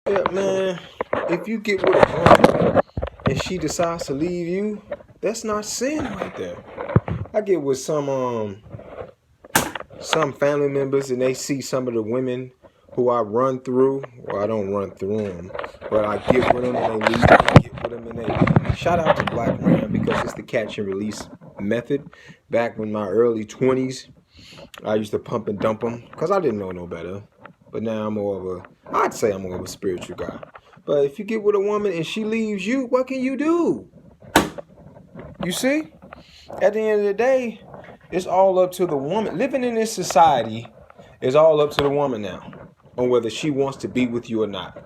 Yeah, man. If you get with a woman and she decides to leave you, that's not sin right there. I get with some family members and they see some of the women who I run through. Well, I don't run through them, but I get with them and they leave. I get with them and they leave. Shout out to Black Ram because it's the catch and release method. Back in my early 20s, I used to pump and dump them because I didn't know no better. But now I'd say I'm more of a spiritual guy. But if you get with a woman and she leaves you, what can you do? You see? At the end of the day, it's all up to the woman. Living in this society is all up to the woman now on whether she wants to be with you or not.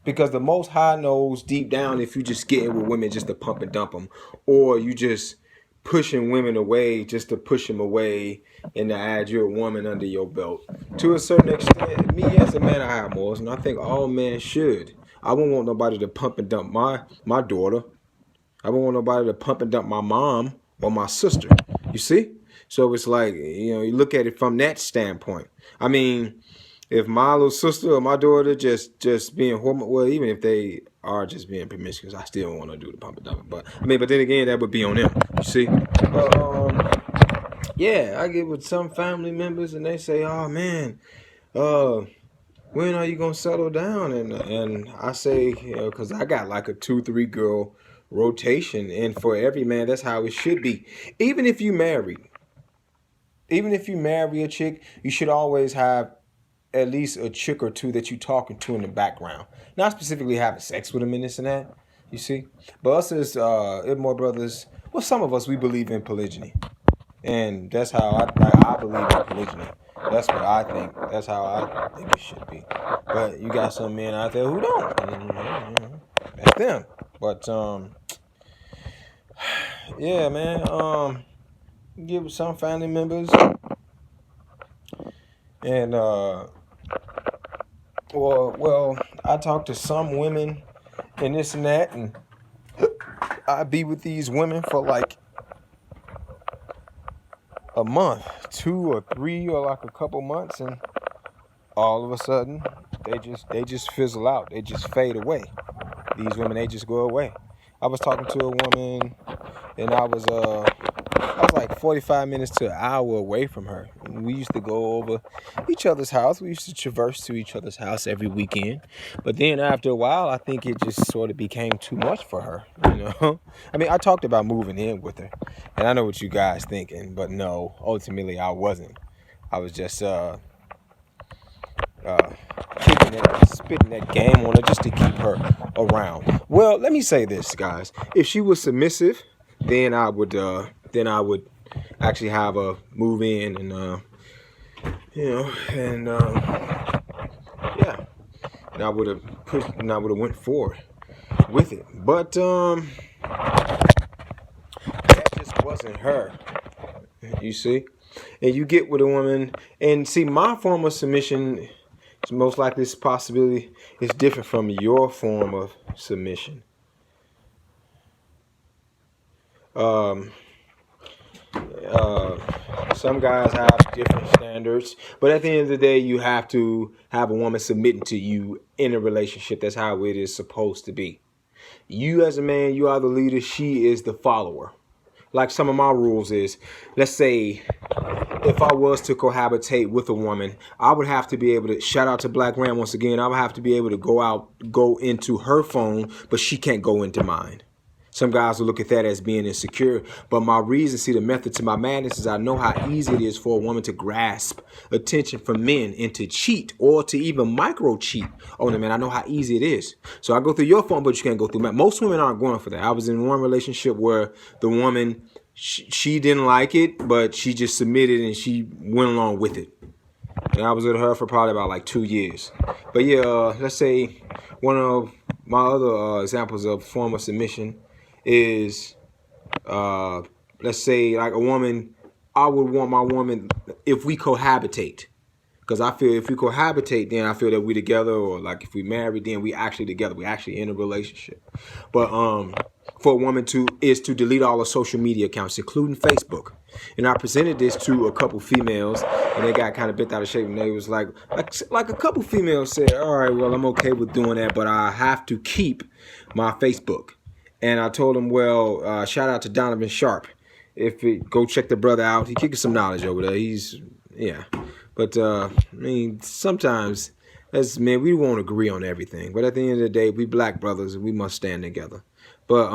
Because the Most High knows deep down if you just getting with women just to pump and dump them, or you just pushing women away just to push them away and to add your woman under your belt. To a certain extent, me as a man, I have morals, and I think all men should. I wouldn't want nobody to pump and dump my daughter. I wouldn't want nobody to pump and dump my mom or my sister. You see? So it's like, you look at it from that standpoint. I mean, if my little sister or my daughter just being horrible, well, even if they are just being promiscuous, I still want to do the pump and dump. But then again, that would be on them. You see? Yeah, I get with some family members and they say, "Oh man, uh, when are you gonna settle down?" And I say, because I got like a 2-3 girl rotation, and for every man, that's how it should be. Even if you married, even if you marry a chick, you should always have at least a chick or two that you talking to in the background. Not specifically having sex with them and this and that. You see? But us as Ibmore brothers, well, some of us, we believe in polygyny. And that's how I believe in polygyny. That's what I think. That's how I think it should be. But you got some men out there who don't. And, that's them. But yeah, man. Give some family members and well, I talk to some women and this and that, and I be with these women for like a month, 2 or 3, or like a couple months, and all of a sudden they just fizzle out. They just fade away. These women, they just go away. I was talking to a woman, and I was like 45 minutes to an hour away from her. We used to go over each other's house. We used to traverse to each other's house every weekend. But then after a while, I think it just sort of became too much for her, I mean, I talked about moving in with her, and I know what you guys thinking, but no, ultimately I wasn't. I was just spitting that game on her just to keep her around. Well, let me say this, guys. If she was submissive, then I would actually have her move in and yeah, and I would have pushed and I would have went forward with it. But that just wasn't her. You see? And you get with a woman and see my form of submission, most likely this possibility is different from your form of submission. Um, some guys have different standards, but at the end of the day, you have to have a woman submitting to you in a relationship. That's how it is supposed to be. You as a man, you are the leader. She is the follower. Like some of my rules is, let's say if I was to cohabitate with a woman, I would have to be able to, shout out to Black Ram once again, I would have to be able to go into her phone, but she can't go into mine. Some guys will look at that as being insecure, but my reason, see, the method to my madness is I know how easy it is for a woman to grasp attention from men and to cheat or to even micro cheat on a man. I know how easy it is. So I go through your phone, but you can't go through mine. Most women aren't going for that. I was in one relationship where the woman, she didn't like it, but she just submitted and she went along with it. And I was with her for probably about like 2 years. But yeah, let's say one of my other examples of form of submission is, let's say like a woman, I would want my woman if we cohabitate. Because I feel if we cohabitate, then I feel that we together, or like if we married, then we actually together. We actually in a relationship. But for a woman to delete all her social media accounts, including Facebook. And I presented this to a couple females, and they got kind of bent out of shape. And they was like a couple females said, "All right, well, I'm okay with doing that, but I have to keep my Facebook." And I told them, well, shout out to Donovan Sharp. Go check the brother out. He kicking some knowledge over there. But I mean, sometimes as men, we won't agree on everything. But at the end of the day, we black brothers, and we must stand together. But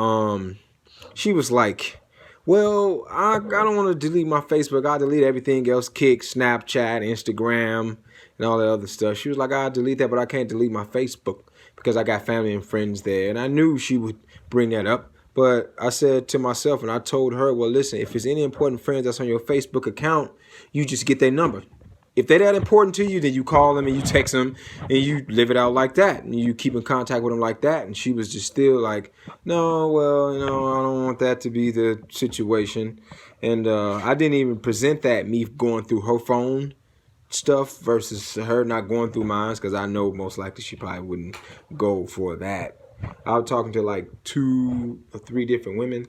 she was like, well, I don't want to delete my Facebook. I delete everything else, Kick, Snapchat, Instagram, and all that other stuff. She was like, I delete that, but I can't delete my Facebook because I got family and friends there. And I knew she would bring that up. But I said to myself, and I told her, well, listen, if there's any important friends that's on your Facebook account, you just get their number. If they're that important to you, then you call them and you text them and you live it out like that. And you keep in contact with them like that. And she was just still like, no, well, I don't want that to be the situation. And I didn't even present that, me going through her phone stuff versus her not going through mine, because I know most likely she probably wouldn't go for that. I was talking to like 2 or 3 different women,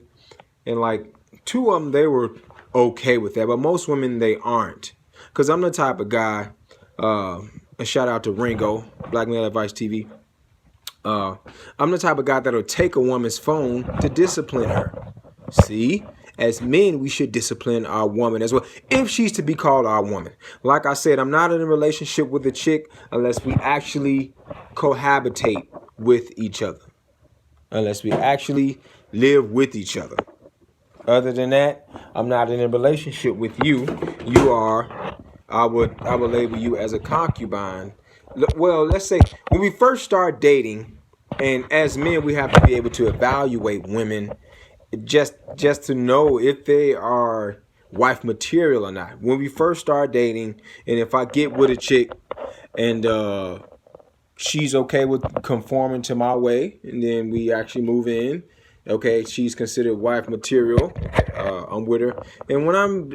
and like 2 of them, they were okay with that, but most women, they aren't. Because I'm the type of guy, a shout out to Ringo, Black Male Advice TV. I'm the type of guy that'll take a woman's phone to discipline her. See, as men, we should discipline our woman as well, if she's to be called our woman. Like I said, I'm not in a relationship with a chick unless we actually cohabitate with each other. Unless we actually live with each other. Other than that, I'm not in a relationship with you. You are, I would label you as a concubine. Well, let's say when we first start dating, and as men, we have to be able to evaluate women just to know if they are wife material or not. When we first start dating, and if I get with a chick and she's okay with conforming to my way, and then we actually move in, okay, she's considered wife material. I'm with her. And when I'm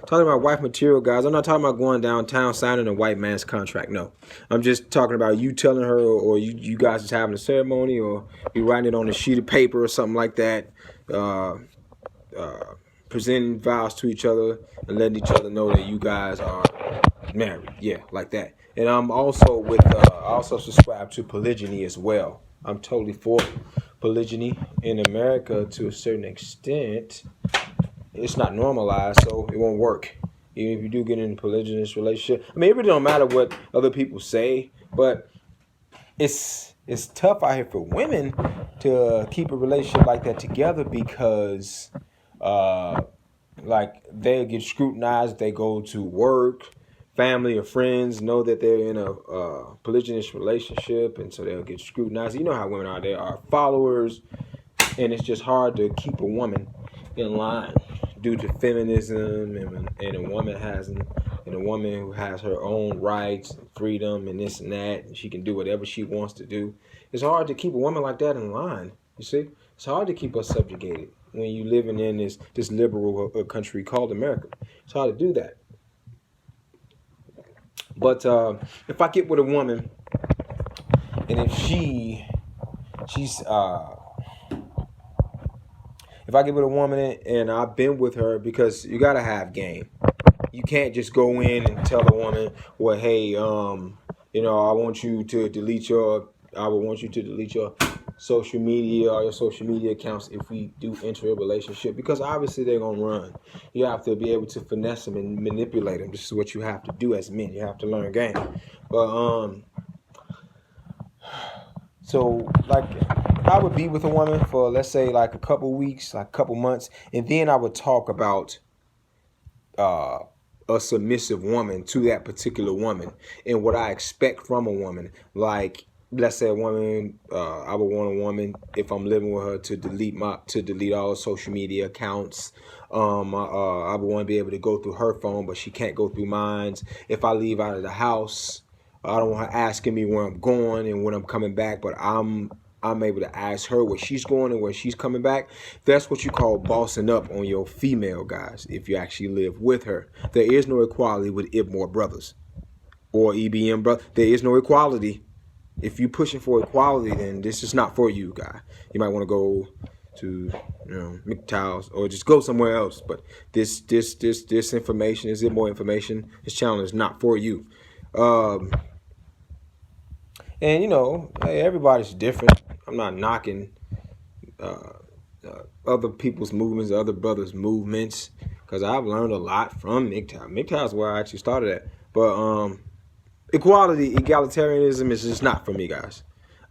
talking about wife material, guys, I'm not talking about going downtown signing a white man's contract. No, I'm just talking about you telling her, or you guys just having a ceremony, or you writing it on a sheet of paper or something like that, presenting vows to each other and letting each other know that you guys are married. Yeah, like that. And I'm also I also subscribe to polygyny as well. I'm totally for polygyny in America to a certain extent. It's not normalized, so it won't work. Even if you do get in a polygynous relationship, I mean, it really don't matter what other people say, but it's tough out here for women to keep a relationship like that together, because like they get scrutinized if they go to work. Family or friends know that they're in a polygynous relationship, and so they'll get scrutinized. You know how women are. They are followers, and it's just hard to keep a woman in line due to feminism, and a woman who has her own rights and freedom and this and that, and she can do whatever she wants to do. It's hard to keep a woman like that in line. You see, it's hard to keep her subjugated when you living in this liberal country called America. It's hard to do that. But if I get with a woman, and if if I get with a woman and I've been with her, because you gotta have game. You can't just go in and tell a woman, well, hey, I want you to delete your social media or your social media accounts if we do enter a relationship, because obviously they're gonna run. You have to be able to finesse them and manipulate them. This is what you have to do as men. You have to learn game. But so like I would be with a woman for, let's say, like a couple weeks, like a couple months, and then I would talk about a submissive woman to that particular woman and what I expect from a woman. Like, let's say a woman, I would want a woman, if I'm living with her, to delete all her social media accounts. I would want to be able to go through her phone, but she can't go through mine. If I leave out of the house, I don't want her asking me where I'm going and when I'm coming back, but I'm able to ask her where she's going and where she's coming back. That's what you call bossing up on your female, guys, if you actually live with her. There is no equality with IBMOR brothers or EBM brothers. There is no equality. If you're pushing for equality, then this is not for you, guy. You might want to go to McDowell's or just go somewhere else. But this information, is it more information? This channel is not for you. And hey, everybody's different. I'm not knocking other people's movements, other brothers' movements, because I've learned a lot from MGTOW. MGTOW is where I actually started at. But equality, egalitarianism is just not for me, guys.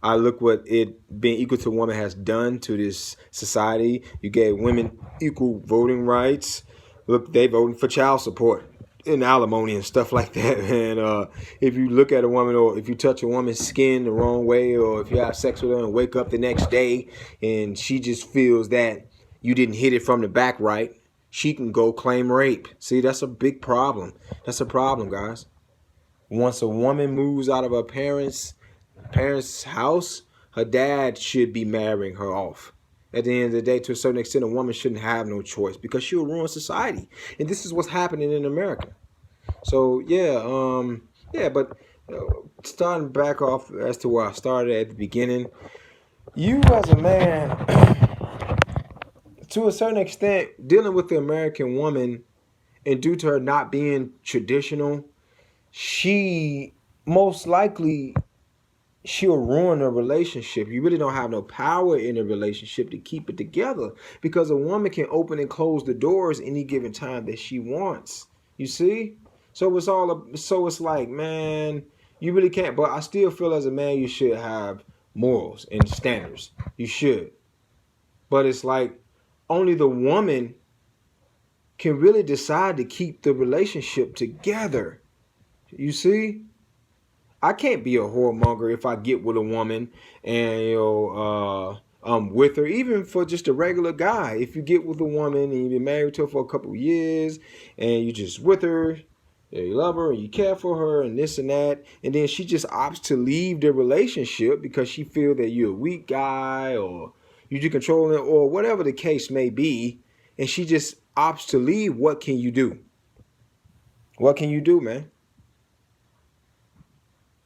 I look what it being equal to a woman has done to this society. You gave women equal voting rights. Look, they voting for child support and alimony and stuff like that. And if you look at a woman, or if you touch a woman's skin the wrong way, or if you have sex with her and wake up the next day and she just feels that you didn't hit it from the back right, she can go claim rape. See, that's a big problem. That's a problem, guys. Once a woman moves out of her parents' house, her dad should be marrying her off. At the end of the day, to a certain extent, a woman shouldn't have no choice, because she'll ruin society. And this is what's happening in America. So, but starting back off as to where I started at the beginning, you as a man, to a certain extent, dealing with the American woman, and due to her not being traditional, she most likely she'll ruin a relationship. You really don't have no power in a relationship to keep it together, because a woman can open and close the doors any given time that she wants. You see? So it's like, man, you really can't. But I still feel as a man, you should have morals and standards. You should. But it's like only the woman can really decide to keep the relationship together. You see? I can't be a whoremonger if I get with a woman and I'm with her, even for just a regular guy. If you get with a woman and you've been married to her for a couple of years and you just with her, you love her and you care for her and this and that, and then she just opts to leave the relationship because she feels that you're a weak guy or you're just controlling it or whatever the case may be, and she just opts to leave, what can you do? What can you do, man?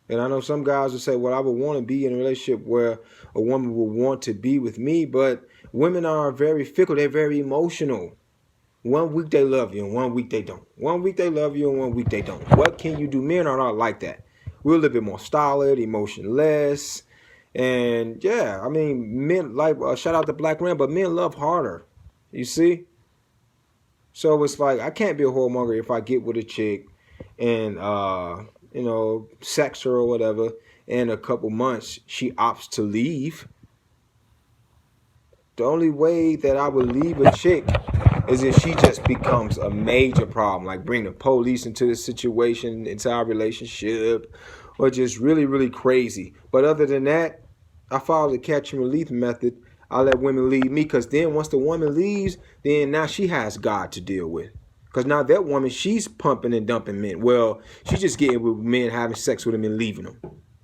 And I know some guys will say, well, I would want to be in a relationship where a woman will want to be with me, but women are very fickle. They're very emotional. 1 week they love you and 1 week they don't. 1 week they love you and 1 week they don't. What can you do? Men are not like that. We're a little bit more stolid, emotionless. And yeah, I mean, men like, shout out to Black Ram, but men love harder. You see? So it's like, I can't be a whoremonger if I get with a chick and, sex her or whatever, in a couple months she opts to leave. The only way that I would leave a chick is if she just becomes a major problem, like bring the police into the situation, into our relationship, or just really, really crazy. But other than that, I follow the catch and release method. I let women leave me, because then once the woman leaves, then now she has God to deal with. Because now that woman, she's pumping and dumping men. Well, she's just getting with men, having sex with them and leaving them.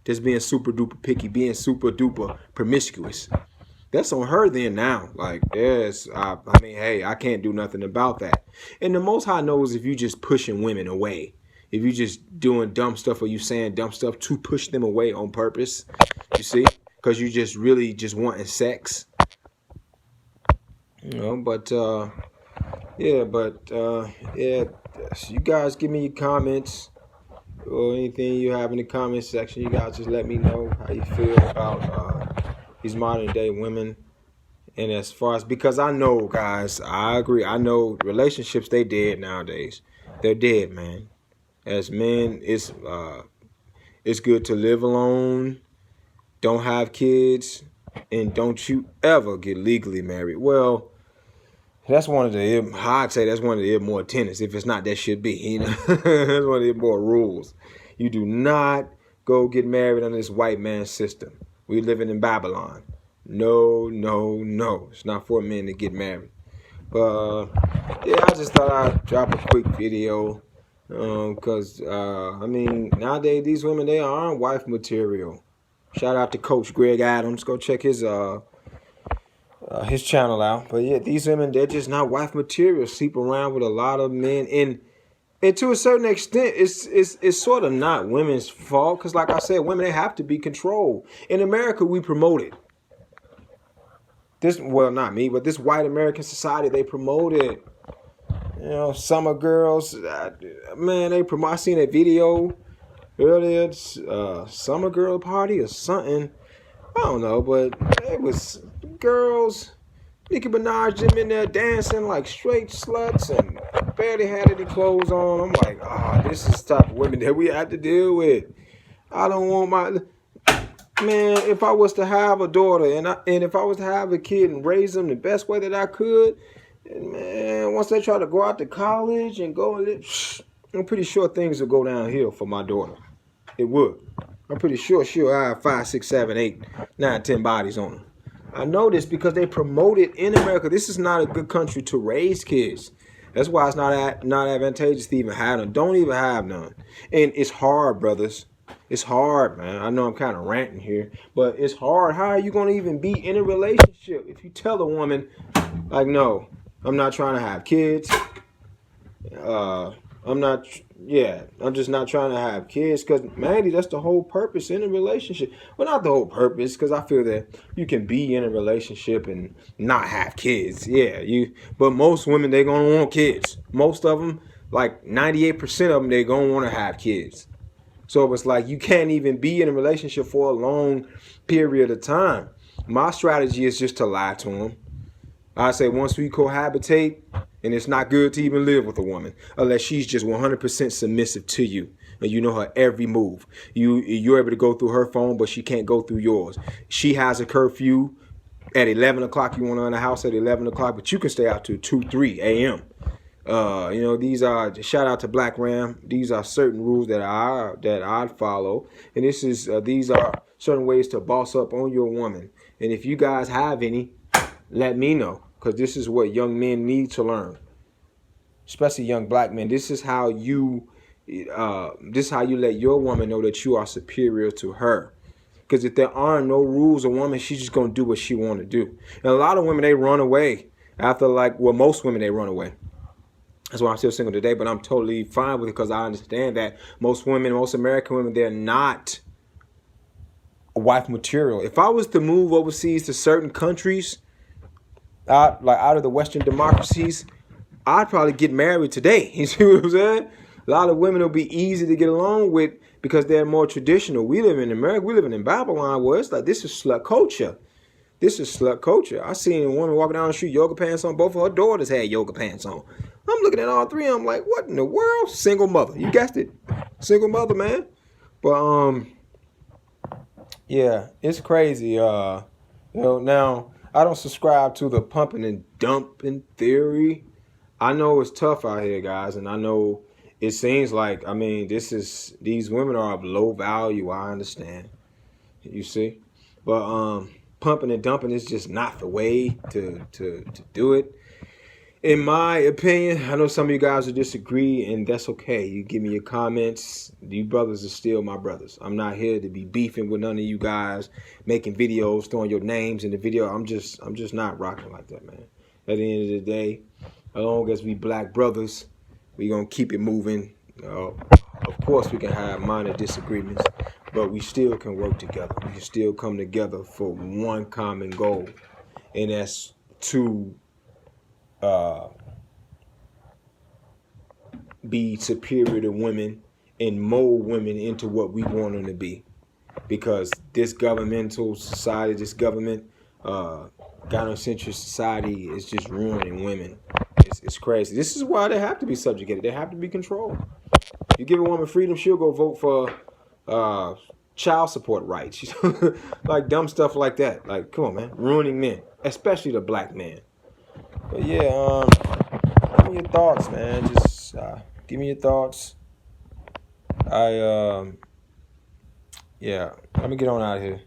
Just being super duper picky, being super duper promiscuous. That's on her then now. Like, yes, hey, I can't do nothing about that. And the Most High knows if you just pushing women away. If you just doing dumb stuff or you saying dumb stuff to push them away on purpose. You see? Because you just really just wanting sex. You guys give me your comments or anything you have in the comment section. You guys just let me know how you feel about these modern day women. And as far as, because I know, guys, I agree. I know relationships, they dead nowadays. They're dead, man. As men, it's good to live alone, don't have kids, and don't you ever get legally married. Well, that's one of the, I'd say that's one of the more tenets. If it's not, that should be, that's one of the more rules. You do not go get married under this white man system. We living in Babylon. No. It's not for men to get married. But, I just thought I'd drop a quick video. Because, nowadays, these women, they aren't wife material. Shout out to Coach Greg Adams. Go check his channel out. But yeah, these women, they're just not wife material. Sleep around with a lot of men. And And to a certain extent, it's sort of not women's fault because, like I said, women, they have to be controlled. In America, we promote it. This, well, not me, but this white American society, they promote it. You know, summer girls, man, they promote. I seen a video earlier, summer girl party or something. I don't know, but it was girls. Nicki Minaj them in there dancing like straight sluts and barely had any clothes on. I'm like, this is the type of women that we have to deal with. I don't want my man. If I was to have a daughter and if I was to have a kid and raise them the best way that I could, and man, once they try to go out to college and go, I'm pretty sure things will go downhill for my daughter. It would. I'm pretty sure she'll have 5, 6, 7, 8, 9, 10 bodies on her. I know this because they promote it in America. This is not a good country to raise kids. That's why it's not advantageous to even have them. Don't even have none. And it's hard, brothers. It's hard, man. I know I'm kind of ranting here, but it's hard. How are you going to even be in a relationship if you tell a woman, like, no, I'm not trying to have kids. I'm just not trying to have kids because, Mandy, that's the whole purpose in a relationship. Well, not the whole purpose because I feel that you can be in a relationship and not have kids. But most women, they're going to want kids. Most of them, like 98% of them, they're going to want to have kids. So it's like you can't even be in a relationship for a long period of time. My strategy is just to lie to them. I say once we cohabitate, and it's not good to even live with a woman unless she's just 100% submissive to you and you know her every move. You're able to go through her phone, but she can't go through yours. She has a curfew at 11 o'clock. You want her in the house at 11 o'clock, but you can stay out to 2, 3 a.m. These are, shout out to Black Ram. These are certain rules that I'd follow, and these are certain ways to boss up on your woman. And if you guys have any, let me know, because this is what young men need to learn, especially young black men. This is how you let your woman know that you are superior to her. Because if there are no rules, a woman, she's just gonna do what she want to do. And a lot of women, they run away after most women, they run away. That's why I'm still single today, but I'm totally fine with it because I understand that most women, most American women, they're not wife material. If I was to move overseas to certain countries, out of the Western democracies, I'd probably get married today. You see what I'm saying? A lot of women will be easy to get along with because they're more traditional. We live in America. We live in Babylon where it's like this is slut culture. This is slut culture. I seen a woman walking down the street, yoga pants on. Both of her daughters had yoga pants on. I'm looking at all three. I'm like, what in the world? Single mother. You guessed it. Single mother, man. But yeah, it's crazy. Now, I don't subscribe to the pumping and dumping theory. I know it's tough out here, guys, and I know it seems like, these women are of low value. I understand, you see, but pumping and dumping is just not the way to do it. In my opinion, I know some of you guys will disagree, and that's okay. You give me your comments. You brothers are still my brothers. I'm not here to be beefing with none of you guys, making videos, throwing your names in the video. I'm just not rocking like that, man. At the end of the day, as long as we black brothers, we gonna keep it moving. Of course, we can have minor disagreements, but we still can work together. We can still come together for one common goal, and that's to be superior to women and mold women into what we want them to be. Because this governmental society, this government, gynocentric society is just ruining women. It's crazy. This is why they have to be subjugated. They have to be controlled. You give a woman freedom, she'll go vote for child support rights. Like dumb stuff like that. Like, come on, man. Ruining men, especially the black man. But yeah, give me your thoughts, man. Just give me your thoughts. Yeah, let me get on out of here.